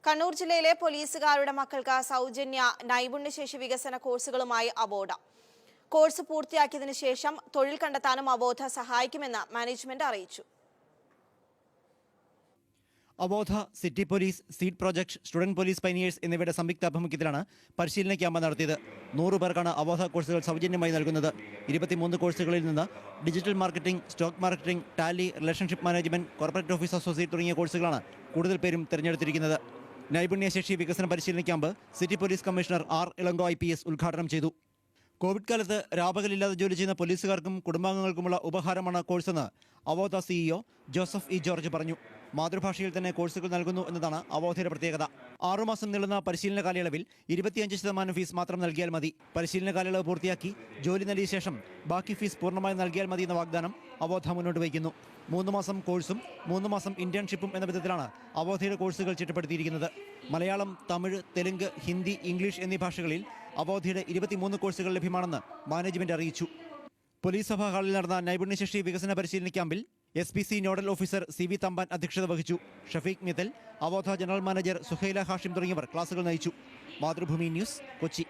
കണ്ണൂർ ജില്ലയിലെ പോലീസുകാരുടെ മക്കൾക്ക് സൗജന്യ നൈപുണ്യശേഷി വികസന കോഴ്സുകളുമായി അവോധ. കോഴ്സ് പൂർത്തിയാക്കിയതിനു ശേഷം തൊഴിൽ കണ്ടെത്താനും അവോധ സഹായിക്കുമെന്ന് മാനേജ്മെന്റ് അറിയിച്ചു. Avodha, city police, SEED project, student police pioneers എന്നിവയുടെ സംയുക്ത ആഭിമുഖ്യത്തിലാണ് പരിശീലന ക്യാമ്പ് നടത്തിയത്. 100 പേർക്കാണ് അവോധ കോഴ്സുകൾ സൗജന്യമായി നൽകുന്നത്. 23 കോഴ്സുകളിൽ നിന്ന് digital marketing, stock marketing, Tally, relationship management, corporate office associate തുടങ്ങിയ കോഴ്സുകളാണ് കൂടുതൽ പേരും തിരഞ്ഞെടുത്തിരിക്കുന്നത്. നൈപുണ്യശേഷി വികസന പരിശീലന camp city police commissioner R Ilango IPS ഉദ്ഘാടനം ചെയ്തു. കോവിഡ് കാലത്ത് രാപകലില്ലാതെ ജോലി ചെയ്യുന്ന പോലീസുകാർക്കും കുടുംബാംഗങ്ങൾക്കുമുള്ള ഉപഹാരമാണ് കോഴ്സെന്ന് അവോധ CEO ജോസഫ് ഇ ജോർജ് പറഞ്ഞു. മാതൃഭാഷയിൽ തന്നെ കോഴ്സുകൾ നൽകുന്നു എന്നതാണ് അവോധയുടെ പ്രത്യേകത. 6 മാസം നീളുന്ന പരിശീലന കാലയളവിൽ 25% ഫീസ് മാത്രം നൽകിയാൽ മതി. പരിശീലന കാലയളവ് പൂർത്തിയാക്കി ജോലി നൽകിയ ശേഷം ബാക്കി ഫീസ് പൂർണ്ണമായി നൽകിയാൽ മതി എന്ന വാഗ്ദാനം അവോധ മുന്നോട്ട് വയ്ക്കുന്നു. 3 മാസം കോഴ്സും 3 മാസം ഇന്റേൺഷിപ്പും എന്ന വിധത്തിലാണ് അവോധയുടെ കോഴ്സുകൾ ചിട്ടപ്പെടുത്തിയിരിക്കുന്നത്. മലയാളം, തമിഴ്, തെലുങ്ക്, ഹിന്ദി, ഇംഗ്ലീഷ് എന്നീ ഭാഷകളിൽ അവോധയുടെ 23 കോഴ്സുകൾ ലഭ്യമാണെന്ന് മാനേജ്മെന്റ് അറിയിച്ചു. പോലീസ് സഭാ ഹാളിൽ നടന്ന നൈപുണ്യശേഷി വികസന പരിശീലന ക്യാമ്പിൽ SPC nodal officer CV Thampan അധ്യക്ഷത വഹിച്ചു. ഷഫീഖ് മിത്തൽ, അവോധ ജനറൽ മാനേജർ സുഹൈല ഹാഷിം തുടങ്ങിയവർ ക്ലാസുകൾ നയിച്ചു. മാതൃഭൂമി ന്യൂസ്, കൊച്ചി.